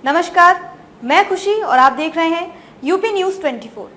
नमस्कार, मैं खुशी और आप देख रहे हैं यूपी न्यूज़ 24।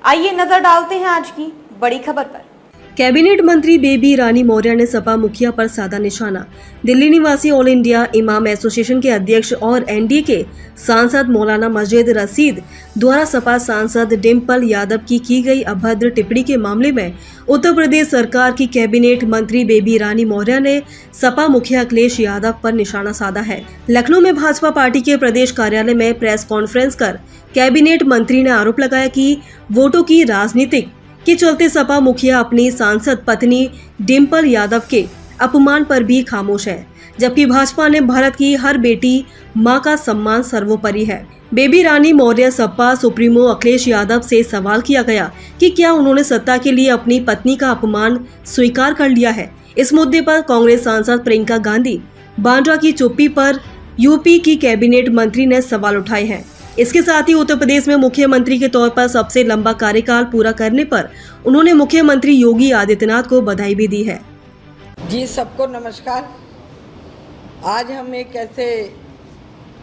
आइए नजर डालते हैं आज की बड़ी खबर पर। कैबिनेट मंत्री बेबी रानी मौर्य ने सपा मुखिया पर साधा निशाना। दिल्ली निवासी ऑल इंडिया इमाम एसोसिएशन के अध्यक्ष और एनडीए के सांसद मौलाना मस्जिद रशीद द्वारा सपा सांसद डिम्पल यादव की गई अभद्र टिप्पणी के मामले में उत्तर प्रदेश सरकार की कैबिनेट मंत्री बेबी रानी मौर्य ने सपा मुखिया अखिलेश यादव पर निशाना साधा है। लखनऊ में भाजपा पार्टी के प्रदेश कार्यालय में प्रेस कॉन्फ्रेंस कर कैबिनेट मंत्री ने आरोप लगाया कि वोटों की राजनीतिक के चलते सपा मुखिया अपनी सांसद पत्नी डिम्पल यादव के अपमान पर भी खामोश है, जबकि भाजपा ने भारत की हर बेटी मां का सम्मान सर्वोपरि है। बेबी रानी मौर्य सपा सुप्रीमो अखिलेश यादव से सवाल किया गया कि क्या उन्होंने सत्ता के लिए अपनी पत्नी का अपमान स्वीकार कर लिया है। इस मुद्दे पर कांग्रेस सांसद प्रियंका गांधी वाड्रा की चुप्पी पर यूपी की कैबिनेट मंत्री ने सवाल उठाए हैं। इसके साथ ही उत्तर प्रदेश में मुख्यमंत्री के तौर पर सबसे लंबा कार्यकाल पूरा करने पर उन्होंने मुख्यमंत्री योगी आदित्यनाथ को बधाई भी दी है। जी सबको नमस्कार। आज हम एक ऐसे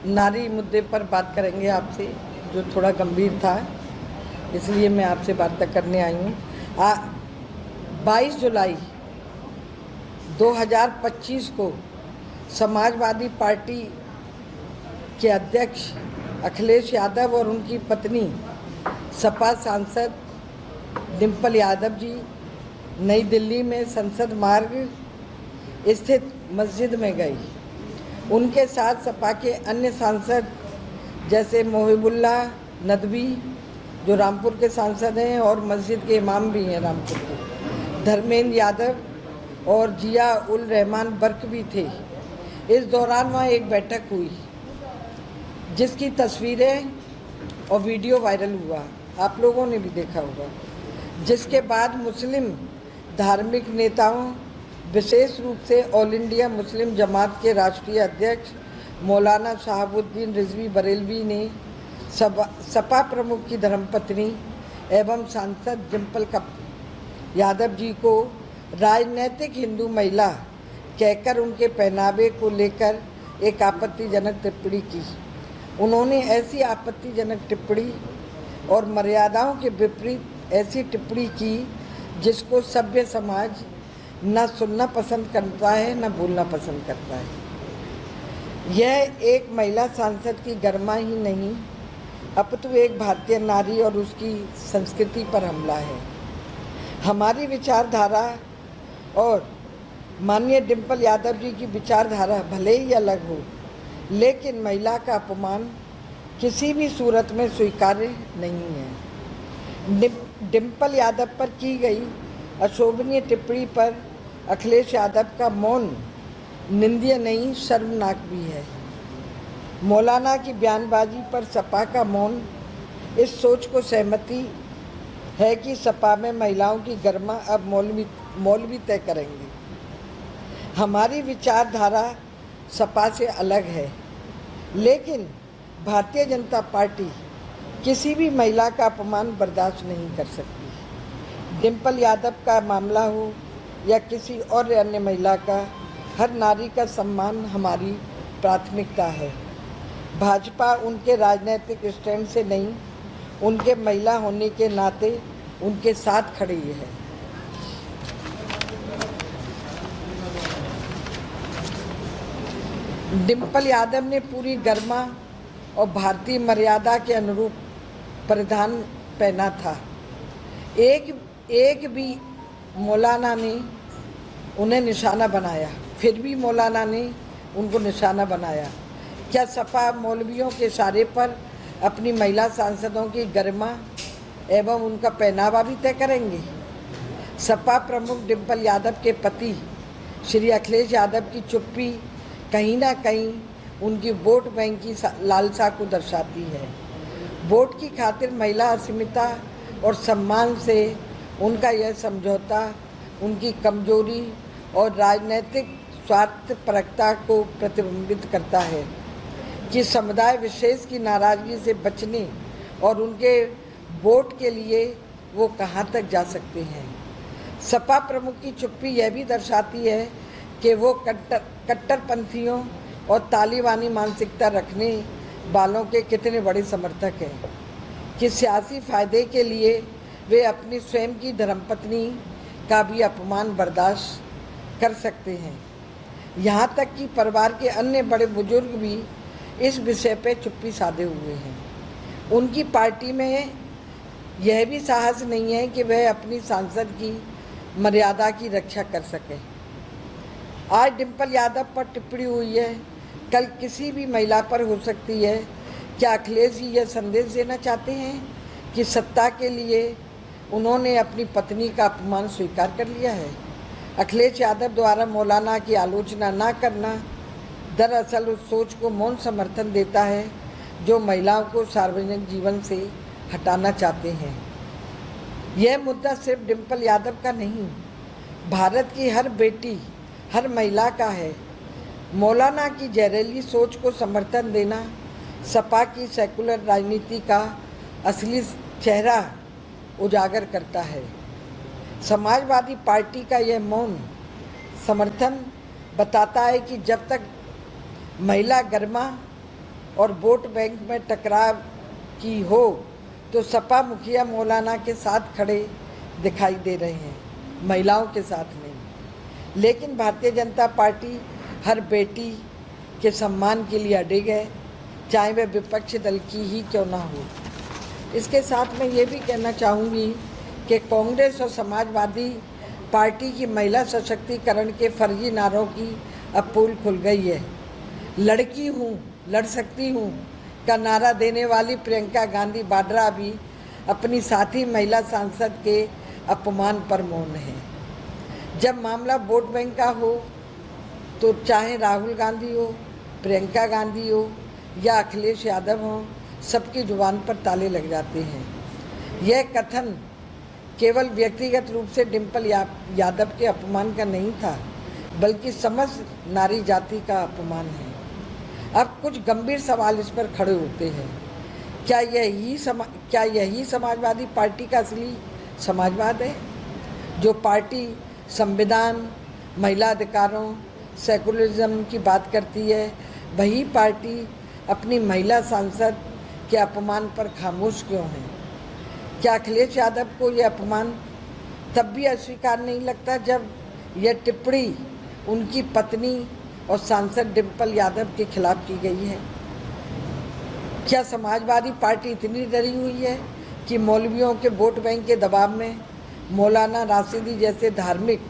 नारी मुद्दे पर बात करेंगे आपसे जो थोड़ा गंभीर था, इसलिए मैं आपसे बात करने आई हूँ। 22 जुलाई 2025 को समाजवादी पार्टी के अध्यक्ष अखिलेश यादव और उनकी पत्नी सपा सांसद डिम्पल यादव जी नई दिल्ली में संसद मार्ग स्थित मस्जिद में गई। उनके साथ सपा के अन्य सांसद जैसे मोहिबुल्ला नदवी जो रामपुर के सांसद हैं और मस्जिद के इमाम भी हैं रामपुर के, धर्मेंद्र यादव और जिया उल रहमान बर्क भी थे। इस दौरान वहाँ एक बैठक हुई जिसकी तस्वीरें और वीडियो वायरल हुआ, आप लोगों ने भी देखा होगा। जिसके बाद मुस्लिम धार्मिक नेताओं, विशेष रूप से ऑल इंडिया मुस्लिम जमात के राष्ट्रीय अध्यक्ष मौलाना शहाबुद्दीन रिजवी बरेलवी ने सपा प्रमुख की धर्मपत्नी एवं सांसद डिम्पल यादव जी को राजनीतिक हिंदू महिला कहकर उनके पहनावे को लेकर एक आपत्तिजनक टिप्पणी की। उन्होंने ऐसी आपत्तिजनक टिप्पणी और मर्यादाओं के विपरीत ऐसी टिप्पणी की जिसको सभ्य समाज न सुनना पसंद करता है न बोलना पसंद करता है। यह एक महिला सांसद की गरिमा ही नहीं अपितु एक भारतीय नारी और उसकी संस्कृति पर हमला है। हमारी विचारधारा और माननीय डिम्पल यादव जी की विचारधारा भले ही अलग हो, लेकिन महिला का अपमान किसी भी सूरत में स्वीकार्य नहीं है। डिम्पल यादव पर की गई अशोभनीय टिप्पणी पर अखिलेश यादव का मौन निंदनीय नहीं शर्मनाक भी है। मौलाना की बयानबाजी पर सपा का मौन इस सोच को सहमति है कि सपा में महिलाओं की गरिमा अब मौलवी तय करेंगे। हमारी विचारधारा सपा से अलग है, लेकिन भारतीय जनता पार्टी किसी भी महिला का अपमान बर्दाश्त नहीं कर सकती। डिम्पल यादव का मामला हो या किसी और अन्य महिला का, हर नारी का सम्मान हमारी प्राथमिकता है। भाजपा उनके राजनीतिक स्टैंड से नहीं, उनके महिला होने के नाते उनके साथ खड़ी है। डिम्पल यादव ने पूरी गरिमा और भारतीय मर्यादा के अनुरूप परिधान पहना था। एक भी मौलाना ने उन्हें निशाना बनाया, फिर भी मौलाना ने उनको निशाना बनाया। क्या सपा मौलवियों के इशारे पर अपनी महिला सांसदों की गरिमा एवं उनका पहनावा भी तय करेंगे? सपा प्रमुख डिम्पल यादव के पति श्री अखिलेश यादव की चुप्पी कहीं ना कहीं उनकी वोट बैंक की लालसा को दर्शाती है। वोट की खातिर महिला अस्मिता और सम्मान से उनका यह समझौता उनकी कमजोरी और राजनीतिक स्वार्थपरकता को प्रतिबिंबित करता है कि समुदाय विशेष की नाराजगी से बचने और उनके वोट के लिए वो कहाँ तक जा सकते हैं। सपा प्रमुख की चुप्पी यह भी दर्शाती है कि वो कट्टरपंथियों और तालिबानी मानसिकता रखने वालों के कितने बड़े समर्थक हैं कि सियासी फायदे के लिए वे अपनी स्वयं की धर्मपत्नी का भी अपमान बर्दाश्त कर सकते हैं। यहाँ तक कि परिवार के अन्य बड़े बुजुर्ग भी इस विषय पे चुप्पी साधे हुए हैं। उनकी पार्टी में यह भी साहस नहीं है कि वह अपनी सांसद की मर्यादा की रक्षा कर सके। आज डिम्पल यादव पर टिप्पणी हुई है, कल किसी भी महिला पर हो सकती है। क्या अखिलेश जी यह संदेश देना चाहते हैं कि सत्ता के लिए उन्होंने अपनी पत्नी का अपमान स्वीकार कर लिया है? अखिलेश यादव द्वारा मौलाना की आलोचना न करना दरअसल उस सोच को मौन समर्थन देता है जो महिलाओं को सार्वजनिक जीवन से हटाना चाहते हैं। यह मुद्दा सिर्फ डिम्पल यादव का नहीं, भारत की हर बेटी, हर महिला का है। मौलाना की जहरीली सोच को समर्थन देना सपा की सेकुलर राजनीति का असली चेहरा उजागर करता है। समाजवादी पार्टी का यह मौन समर्थन बताता है कि जब तक महिला गर्मा और वोट बैंक में टकराव की हो तो सपा मुखिया मौलाना के साथ खड़े दिखाई दे रहे हैं, महिलाओं के साथ नहीं। लेकिन भारतीय जनता पार्टी हर बेटी के सम्मान के लिए अडिग है, चाहे वह विपक्ष दल की ही क्यों ना हो। इसके साथ मैं ये भी कहना चाहूँगी कि कांग्रेस और समाजवादी पार्टी की महिला सशक्तिकरण के फर्जी नारों की अब पोल खुल गई है। लड़की हूँ, लड़ सकती हूँ का नारा देने वाली प्रियंका गांधी वाड्रा भी अपनी साथी महिला सांसद के अपमान पर मौन है। जब मामला वोट बैंक का हो तो चाहे राहुल गांधी हो, प्रियंका गांधी हो या अखिलेश यादव हो, सबकी जुबान पर ताले लग जाते हैं। यह कथन केवल व्यक्तिगत रूप से डिम्पल यादव के अपमान का नहीं था, बल्कि समस्त नारी जाति का अपमान है। अब कुछ गंभीर सवाल इस पर खड़े होते हैं। क्या यही समाजवादी पार्टी का असली समाजवाद है? जो पार्टी संविधान, महिला अधिकारों, सेकुलरिज्म की बात करती है, वही पार्टी अपनी महिला सांसद के अपमान पर खामोश क्यों है? क्या अखिलेश यादव को यह अपमान तब भी अस्वीकार नहीं लगता जब यह टिप्पणी उनकी पत्नी और सांसद डिम्पल यादव के खिलाफ की गई है? क्या समाजवादी पार्टी इतनी डरी हुई है कि मौलवियों के वोट बैंक के दबाव में मौलाना राशिदी जैसे धार्मिक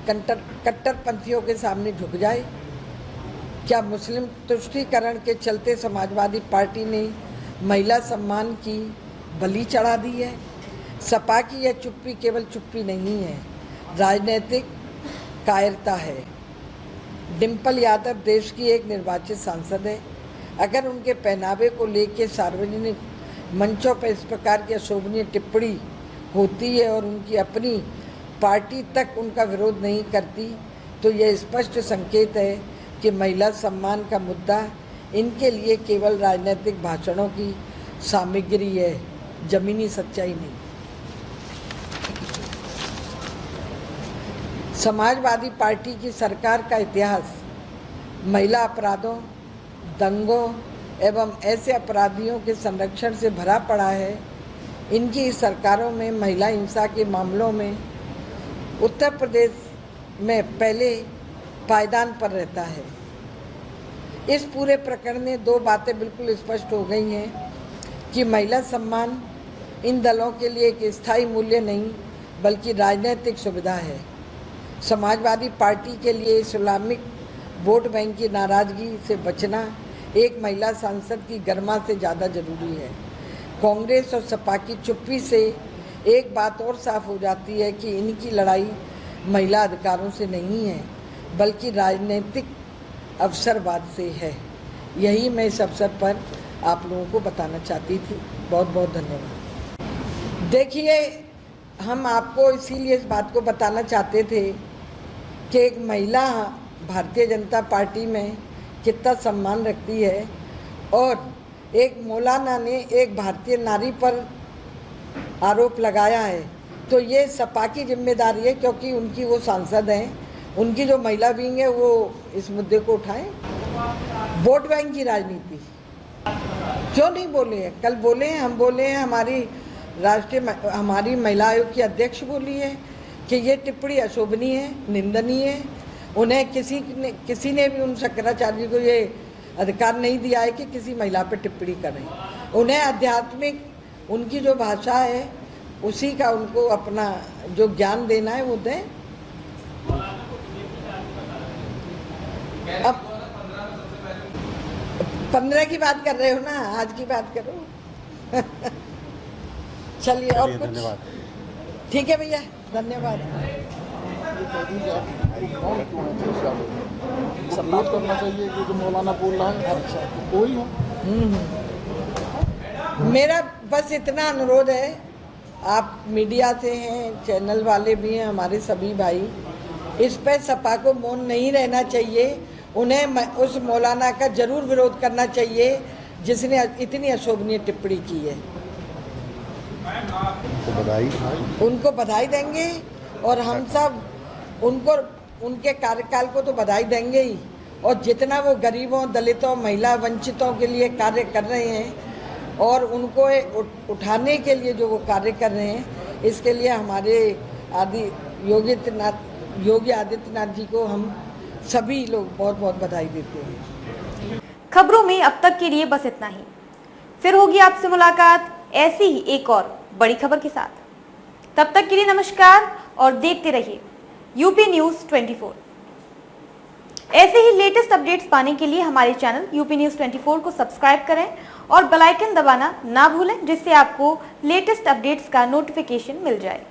कट्टरपंथियों के सामने झुक जाए? क्या मुस्लिम तुष्टीकरण के चलते समाजवादी पार्टी ने महिला सम्मान की बलि चढ़ा दी है? सपा की यह चुप्पी केवल चुप्पी नहीं है, राजनीतिक कायरता है। डिम्पल यादव देश की एक निर्वाचित सांसद है। अगर उनके पहनावे को लेकर सार्वजनिक मंचों पर इस प्रकार की अशोभनीय टिप्पणी होती है और उनकी अपनी पार्टी तक उनका विरोध नहीं करती, तो यह स्पष्ट संकेत है कि महिला सम्मान का मुद्दा इनके लिए केवल राजनीतिक भाषणों की सामग्री है, जमीनी सच्चाई नहीं। समाजवादी पार्टी की सरकार का इतिहास महिला अपराधों, दंगों एवं ऐसे अपराधियों के संरक्षण से भरा पड़ा है। इनकी सरकारों में महिला हिंसा के मामलों में उत्तर प्रदेश में पहले पायदान पर रहता है। इस पूरे प्रकरण में दो बातें बिल्कुल स्पष्ट हो गई हैं कि महिला सम्मान इन दलों के लिए एक स्थायी मूल्य नहीं बल्कि राजनीतिक सुविधा है। समाजवादी पार्टी के लिए इस्लामिक वोट बैंक की नाराजगी से बचना एक महिला सांसद की गरिमा से ज़्यादा जरूरी है। कांग्रेस और सपा की चुप्पी से एक बात और साफ हो जाती है कि इनकी लड़ाई महिला अधिकारों से नहीं है बल्कि राजनीतिक अवसरवाद से है। यही मैं इस अवसर पर आप लोगों को बताना चाहती थी। बहुत बहुत धन्यवाद। देखिए, हम आपको इसीलिए इस बात को बताना चाहते थे कि एक महिला भारतीय जनता पार्टी में कितना सम्मान रखती है और एक मौलाना ने एक भारतीय नारी पर आरोप लगाया है, तो ये सपा की जिम्मेदारी है क्योंकि उनकी वो सांसद हैं, उनकी जो महिला विंग है वो इस मुद्दे को उठाएं। वोट बैंक की राजनीति क्यों नहीं बोले हैं? कल बोले हैं, हम बोले हैं, हमारी महिला आयोग की अध्यक्ष बोली है कि ये टिप्पणी अशोभनीय है, निंदनीय है। उन्हें किसी ने भी उन शंकराचार्य को ये अधिकार नहीं दिया है कि किसी महिला पर टिप्पणी करें। उन्हें आध्यात्मिक उनकी जो भाषा है उसी का उनको अपना जो ज्ञान देना है वो दें। अब 15 की बात कर रहे हो ना, आज की बात करो। चलिए और कुछ? ठीक है भैया, धन्यवाद। सपोर्ट करना चाहिए कि जो मौलाना बोल रहा है अच्छा कोई हो। मेरा बस इतना अनुरोध है, आप मीडिया से हैं, चैनल वाले भी हैं, हमारे सभी भाई, इस पर सपा को मौन नहीं रहना चाहिए। उन्हें उस मौलाना का जरूर विरोध करना चाहिए जिसने इतनी अशोभनीय टिप्पणी की है। उनको बधाई देंगे और हम सब उनको उनके कार्यकाल को तो बधाई देंगे ही, और जितना वो गरीबों, दलितों, महिला वंचितों के लिए कार्य कर रहे हैं और उनको उठाने के लिए जो वो कार्य कर रहे हैं, इसके लिए हमारे योगी आदित्यनाथ जी को हम सभी लोग बहुत बहुत बधाई देते हैं। खबरों में अब तक के लिए बस इतना ही। फिर होगी आपसे मुलाकात ऐसी ही एक और बड़ी खबर के साथ। तब तक के लिए नमस्कार और देखते रहिए यूपी न्यूज़ 24। ऐसे ही लेटेस्ट अपडेट्स पाने के लिए हमारे चैनल यूपी न्यूज़ 24 को सब्सक्राइब करें और बेल आइकन दबाना ना भूलें, जिससे आपको लेटेस्ट अपडेट्स का नोटिफिकेशन मिल जाए।